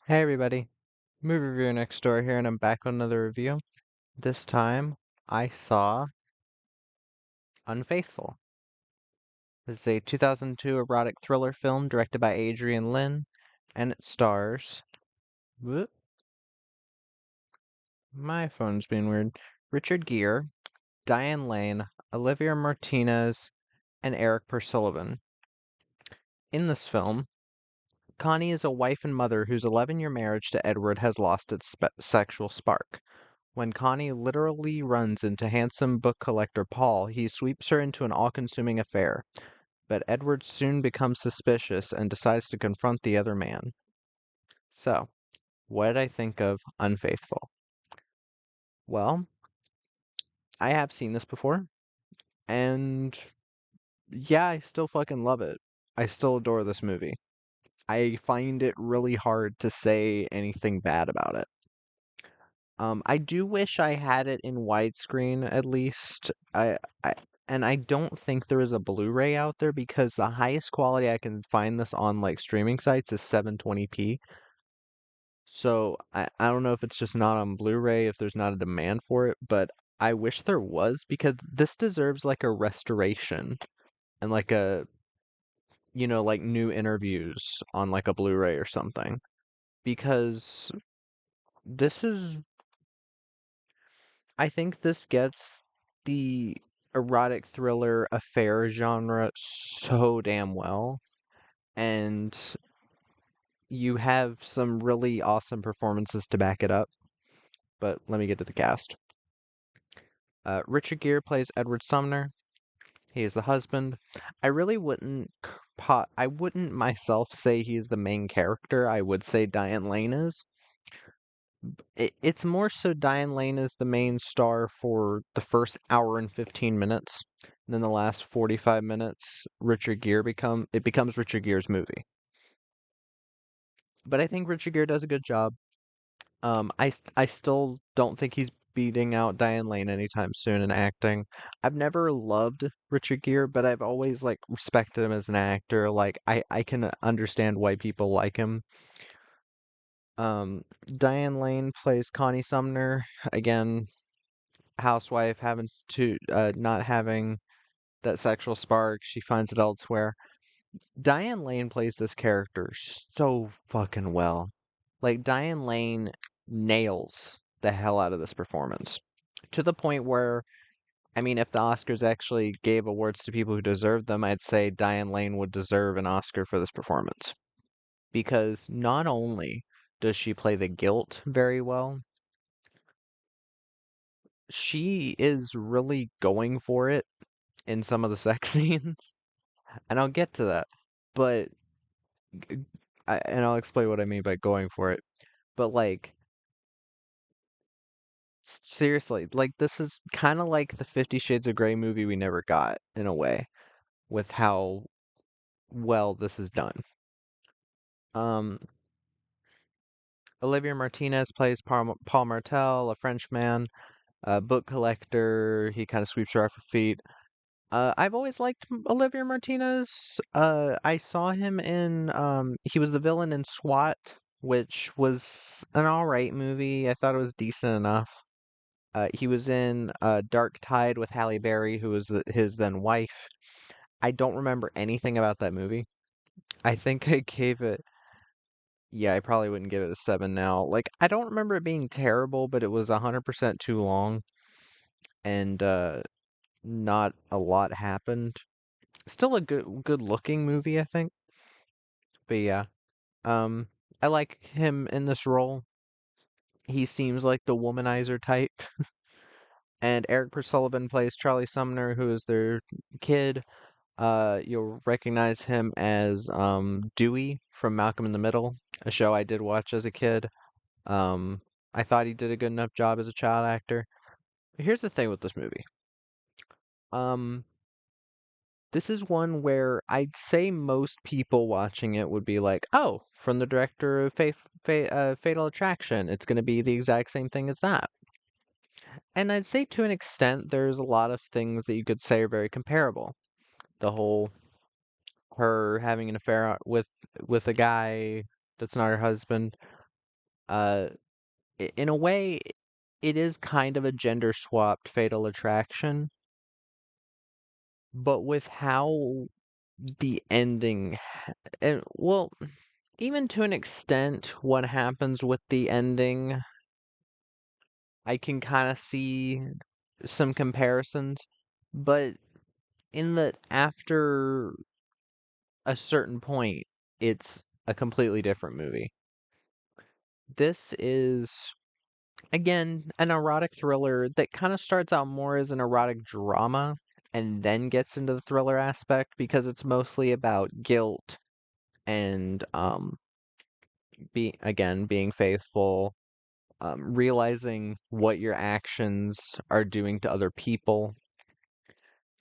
Hey everybody, movie reviewer next door here, and I'm back with another review. This time, I saw Unfaithful. This is a 2002 erotic thriller film directed by Adrian Lin, and it stars. Whoop, my phone's being weird. Richard Gere, Diane Lane, Olivia Martinez, and Eric Persullivan. In this film, Connie is a wife and mother whose 11-year marriage to Edward has lost its sexual spark. When Connie literally runs into handsome book collector Paul, he sweeps her into an all-consuming affair. But Edward soon becomes suspicious and decides to confront the other man. So, what did I think of Unfaithful? Well, I have seen this before, and yeah, I still fucking love it. I still adore this movie. I find it really hard to say anything bad about it. I do wish I had it in widescreen at least. I and I don't think there is a Blu-ray out there because the highest quality I can find this on like streaming sites is 720p. So I don't know if it's just not on Blu-ray, if there's not a demand for it, but I wish there was because this deserves like a restoration and like like new interviews on like a Blu-ray or something because this is I think this gets the erotic thriller affair genre so damn well, and you have some really awesome performances to back it up. But let me get to the cast. Richard Gere plays Edward Sumner. He is the husband. I really I wouldn't myself say he's the main character. I would say Diane Lane is. It's more so Diane Lane is the main star for the first hour and 15 minutes. And then the last 45 minutes, it becomes Richard Gere's movie. But I think Richard Gere does a good job. I still don't think he's beating out Diane Lane anytime soon in acting. I've never loved Richard Gere, but I've always like respected him as an actor. Like I can understand why people like him. Diane Lane plays Connie Sumner. Again, housewife having to not having that sexual spark, she finds it elsewhere. Diane Lane plays this character so fucking well. Like Diane Lane nails the hell out of this performance to the point where I mean, if the Oscars actually gave awards to people who deserved them, I'd say Diane Lane would deserve an Oscar for this performance because not only does she play the guilt very well, she is really going for it in some of the sex scenes, and I'll get to that. But and I'll explain what I mean by going for it. But like seriously, like this is kind of like the 50 Shades of Grey movie we never got in a way with how well this is done. Um Olivia Martinez plays Paul Martel, a Frenchman, a book collector. He kind of sweeps her off her feet. I've always liked Olivier Martinez. I saw him in he was the villain in SWAT, which was an all right movie. I thought it was decent enough. He was in Dark Tide with Halle Berry, who was his then wife. I don't remember anything about that movie. I think I gave it, yeah, I probably wouldn't give it a 7 now. Like, I don't remember it being terrible, but it was 100% too long, and not a lot happened. Still a good looking movie, I think. But yeah, um, I like him in this role. He seems like the womanizer type. And Eric Persullivan plays Charlie Sumner, who is their kid. You'll recognize him as Dewey from Malcolm in the Middle, a show I did watch as a kid. Um, I thought he did a good enough job as a child actor. Here's the thing with this movie. Um, This is one where I'd say most people watching it would be like, "Oh, from the director of Fatal Attraction, it's going to be the exact same thing as that." And I'd say to an extent, there's a lot of things that you could say are very comparable. The whole her having an affair with a guy that's not her husband. Uh, in a way, it is kind of a gender swapped Fatal Attraction, but with how the ending, and well, even to an extent, what happens with the ending, I can kind of see some comparisons, but in that after a certain point, it's a completely different movie. This is, again, an erotic thriller that kind of starts out more as an erotic drama and then gets into the thriller aspect because it's mostly about guilt and being faithful, realizing what your actions are doing to other people.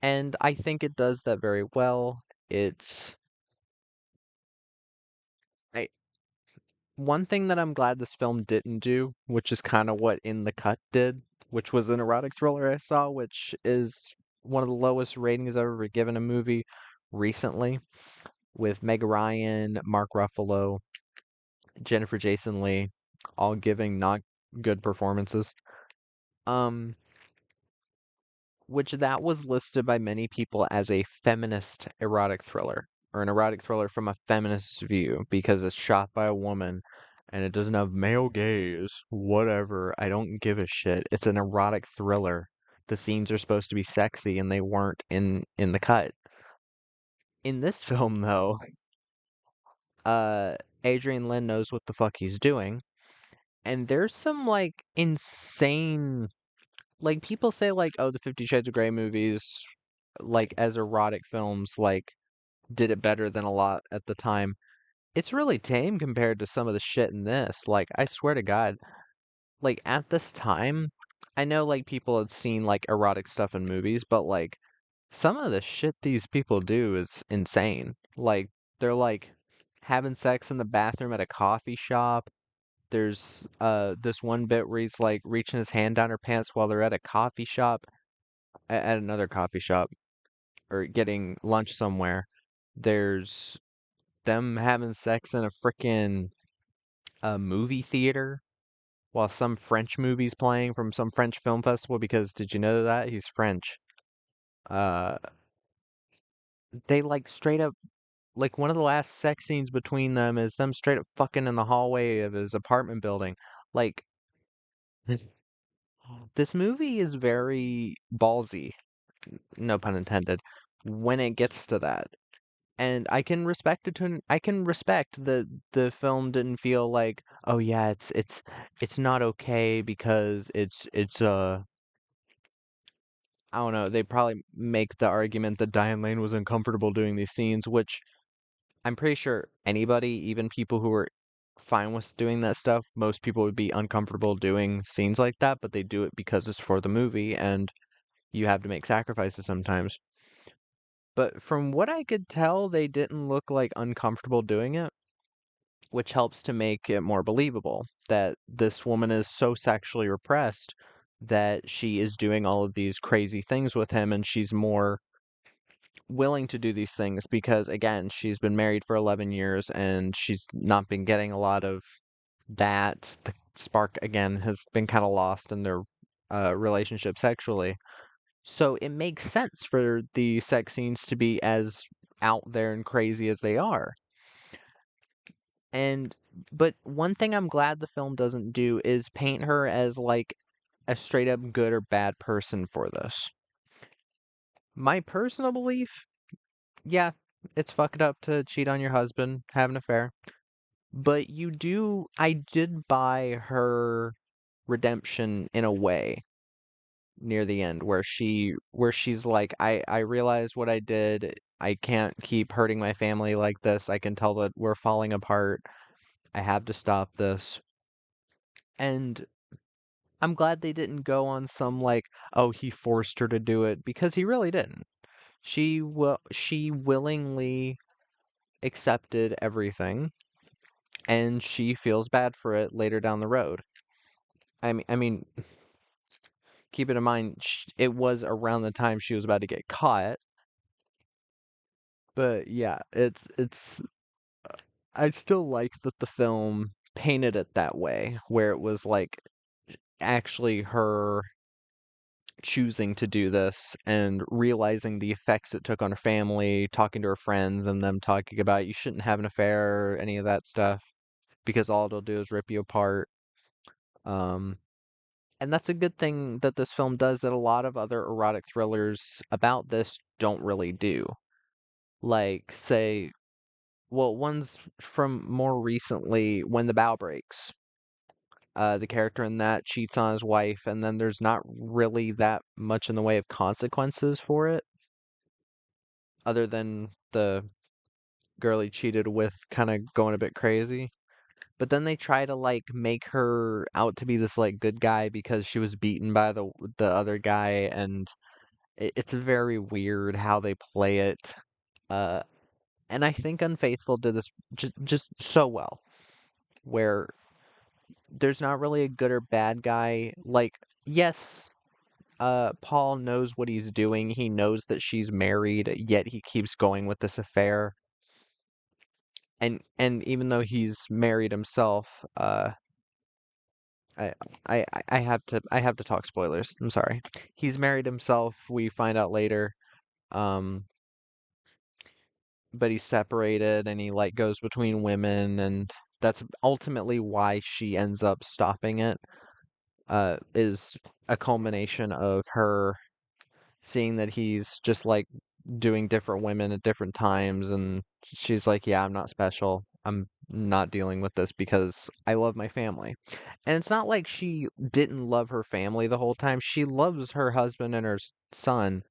And I think it does that very well. It's I one thing that I'm glad this film didn't do, which is kind of what In the Cut did, which was an erotic thriller I saw, which is one of the lowest ratings I've ever given a movie recently, with Meg Ryan, Mark Ruffalo, Jennifer Jason Leigh, all giving not good performances. Um, which that was listed by many people as a feminist erotic thriller, or an erotic thriller from a feminist view, because it's shot by a woman and it doesn't have male gaze. Whatever, I don't give a shit. It's an erotic thriller. The scenes are supposed to be sexy and they weren't in the cut. In this film though, uh Adrian Lin knows what the fuck he's doing, and there's some like insane, like people say like, oh, the 50 Shades of Grey movies, like as erotic films, like did it better than a lot at the time. It's really tame compared to some of the shit in this. Like, I swear to God, like at this time, I know like people had seen like erotic stuff in movies, but like some of the shit these people do is insane. Like they're like having sex in the bathroom at a coffee shop. There's this one bit where he's like reaching his hand down her pants while they're at a coffee shop, at another coffee shop, or getting lunch somewhere. There's them having sex in a freaking movie theater while some French movie's playing from some French film festival, because did you know that he's French? Uh, they like straight up, like one of the last sex scenes between them is them straight up fucking in the hallway of his apartment building. Like this movie is very ballsy, no pun intended, when it gets to that. And I can respect it I can respect that the film didn't feel like, oh yeah, it's not okay because it's I don't know, they probably make the argument that Diane Lane was uncomfortable doing these scenes, which I'm pretty sure anybody, even people who are fine with doing that stuff, most people would be uncomfortable doing scenes like that, but they do it because it's for the movie and you have to make sacrifices sometimes. But from what I could tell, they didn't look like uncomfortable doing it, which helps to make it more believable that this woman is so sexually repressed that she is doing all of these crazy things with him, and she's more willing to do these things because, again, she's been married for 11 years and she's not been getting a lot of that. The spark, again, has been kind of lost in their relationship sexually. So it makes sense for the sex scenes to be as out there and crazy as they are. And but one thing I'm glad the film doesn't do is paint her as like a straight up good or bad person for this. My personal belief, yeah, it's fucked up to cheat on your husband, have an affair. But I did buy her redemption in a way near the end where she's like, I realize what I did. I can't keep hurting my family like this. I can tell that we're falling apart. I have to stop this. And I'm glad they didn't go on some like, oh, he forced her to do it, because he really didn't. She willingly accepted everything, and she feels bad for it later down the road. I mean, keep it in mind, it was around the time she was about to get caught. But yeah, it's I still like that the film painted it that way, where it was like actually her choosing to do this and realizing the effects it took on her family, talking to her friends, and them talking about you shouldn't have an affair or any of that stuff because all it'll do is rip you apart. Um, and that's a good thing that this film does that a lot of other erotic thrillers about this don't really do. Like, say, well, one's from more recently, When the Bow Breaks. The character in that cheats on his wife, and then there's not really that much in the way of consequences for it, other than the girl he cheated with kind of going a bit crazy. But then they try to like make her out to be this like good guy because she was beaten by the other guy, and it's very weird how they play it. Uh, and I think Unfaithful did this just so well, where there's not really a good or bad guy. Like, yes, Paul knows what he's doing. He knows that she's married, yet he keeps going with this affair. And even though he's married himself, I I have to talk spoilers. I'm sorry. He's married himself. We find out later. Um, but he's separated and he like goes between women, and that's ultimately why she ends up stopping it. Is a culmination of her seeing that he's just like doing different women at different times, and she's like, yeah, I'm not special. I'm not dealing with this because I love my family. And it's not like she didn't love her family the whole time. She loves her husband and her son.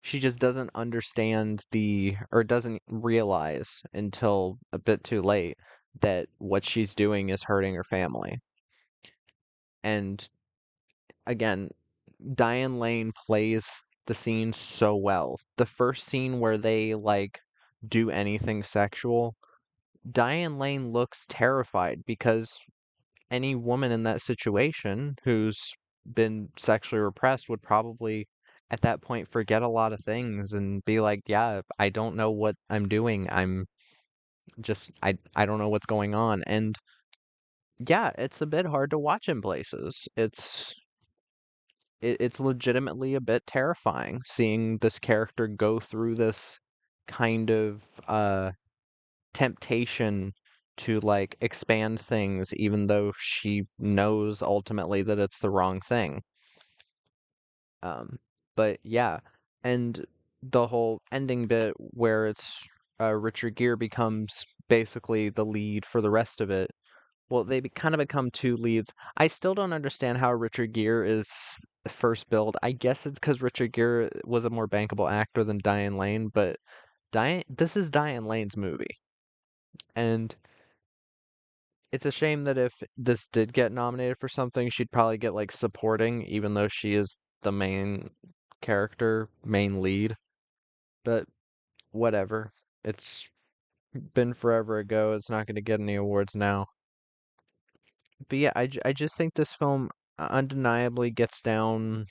She just doesn't understand or doesn't realize until a bit too late that what she's doing is hurting her family. And again, Diane Lane plays the scene so well. The first scene where they like do anything sexual, Diane Lane looks terrified because any woman in that situation who's been sexually repressed would probably at that point forget a lot of things and be like, yeah, I don't know what I'm doing. I don't know what's going on. And yeah, it's a bit hard to watch in places. It's legitimately a bit terrifying seeing this character go through this kind of temptation to like expand things even though she knows ultimately that it's the wrong thing. Um, but yeah, and the whole ending bit where it's Richard Gere becomes basically the lead for the rest of it. Well, kind of become two leads. I still don't understand how Richard Gere is the first build. I guess it's because Richard Gere was a more bankable actor than Diane Lane, but this is Diane Lane's movie. And it's a shame that if this did get nominated for something, she'd probably get like supporting, even though she is the main character, main lead. But whatever. It's been forever ago. It's not going to get any awards now. But yeah, I just think this film undeniably gets down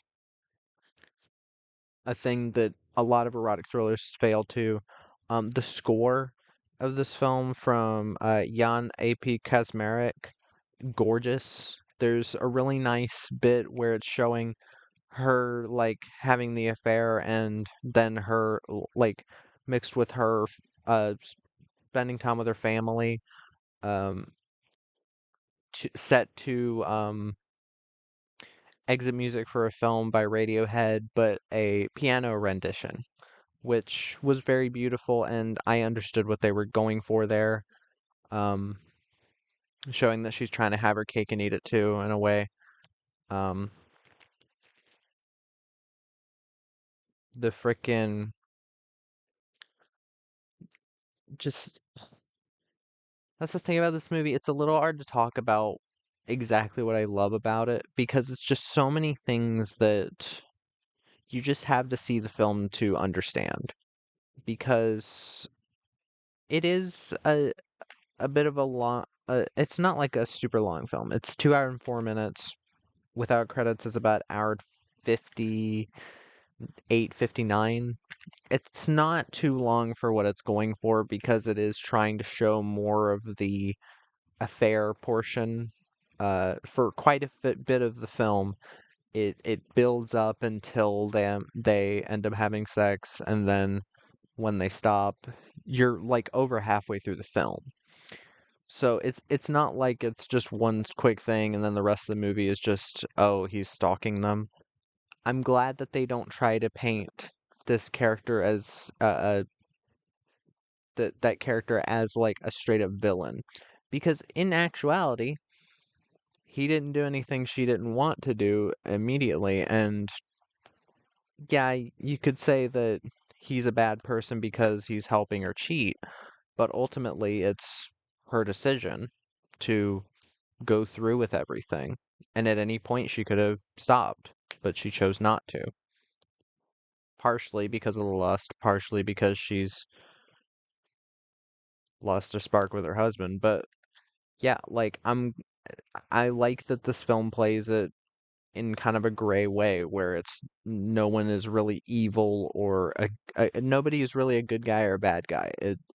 a thing that a lot of erotic thrillers fail to. The score of this film from Jan A.P. Kazmarek, gorgeous. There's a really nice bit where it's showing her like having the affair and then her like mixed with her spending time with her family, um set to exit music for a film by Radiohead, but a piano rendition, which was very beautiful, and I understood what they were going for there. Um, Showing that she's trying to have her cake and eat it too, in a way. Um, the frickin' just that's the thing about this movie. It's a little hard to talk about exactly what I love about it because it's just so many things that you just have to see the film to understand. Because it is a bit of a long. It's not like a super long film. It's 2 hours and 4 minutes. Without credits, it's about hour 58, 59. It's not too long for what it's going for because it is trying to show more of the affair portion for quite a bit of the film. It builds up until they end up having sex, and then when they stop, you're like over halfway through the film. So it's not like it's just one quick thing and then the rest of the movie is just, oh, he's stalking them. I'm glad that they don't try to paint this character as that character as like a straight up villain, because in actuality, he didn't do anything she didn't want to do immediately. And yeah, you could say that he's a bad person because he's helping her cheat, but ultimately it's her decision to go through with everything. And at any point she could have stopped, but she chose not to. Partially because of the lust, partially because she's lost a spark with her husband. But yeah, like I like that this film plays it in kind of a gray way where it's no one is really evil or nobody is really a good guy or a bad guy.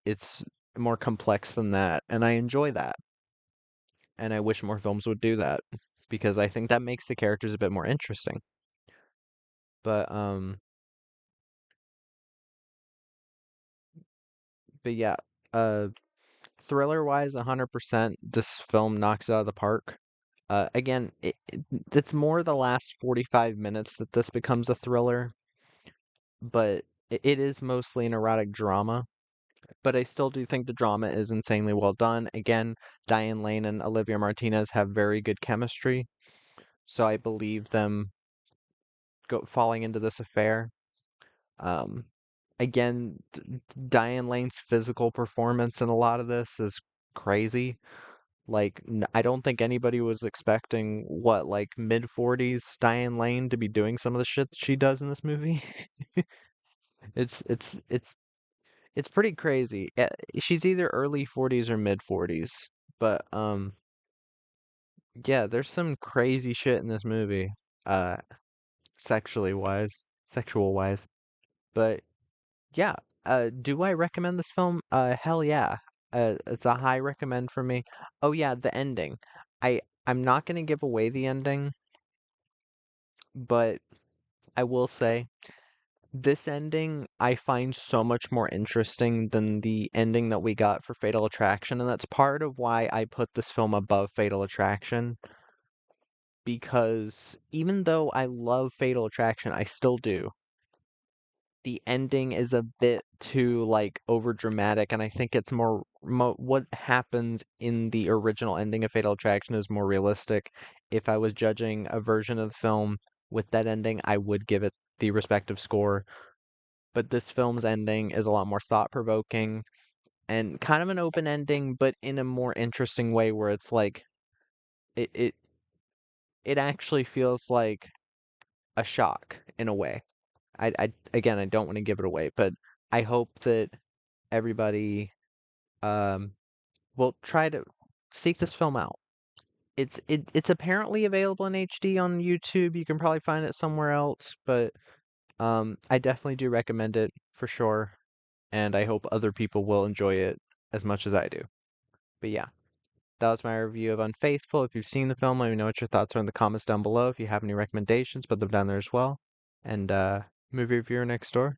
It's more complex than that, and I enjoy that. And I wish more films would do that because I think that makes the characters a bit more interesting. But but yeah, uh thriller wise, 100% this film knocks it out of the park. Again, it's more the last 45 minutes that this becomes a thriller, but it is mostly an erotic drama. But I still do think the drama is insanely well done. Again, Diane Lane and Olivia Martinez have very good chemistry, so I believe them falling into this affair. Um, again, Diane Lane's physical performance in a lot of this is crazy. Like, I don't think anybody was expecting what, like mid 40s Diane Lane to be doing some of the shit that she does in this movie. It's it's it's it's pretty crazy. She's either early 40s or mid 40s. But yeah, there's some crazy shit in this movie. Uh sexual wise. But yeah, do I recommend this film? Hell yeah. It's a high recommend for me. Oh yeah, the ending. I'm not gonna give away the ending, but I will say this ending I find so much more interesting than the ending that we got for Fatal Attraction, and that's part of why I put this film above Fatal Attraction, because even though I love Fatal Attraction, I still do. The ending is a bit too like over dramatic, and I think it's what happens in the original ending of Fatal Attraction is more realistic. If I was judging a version of the film with that ending, I would give it the respective score. But this film's ending is a lot more thought-provoking and kind of an open ending, but in a more interesting way where it's like it it, it actually feels like a shock in a way. I again, I don't want to give it away, but I hope that everybody um will try to seek this film out. It's apparently available in HD on YouTube. You can probably find it somewhere else, but I definitely do recommend it for sure, and I hope other people will enjoy it as much as I do. But yeah, that was my review of Unfaithful. If you've seen the film, let me know what your thoughts are in the comments down below. If you have any recommendations, put them down there as well. And movie reviewer next door.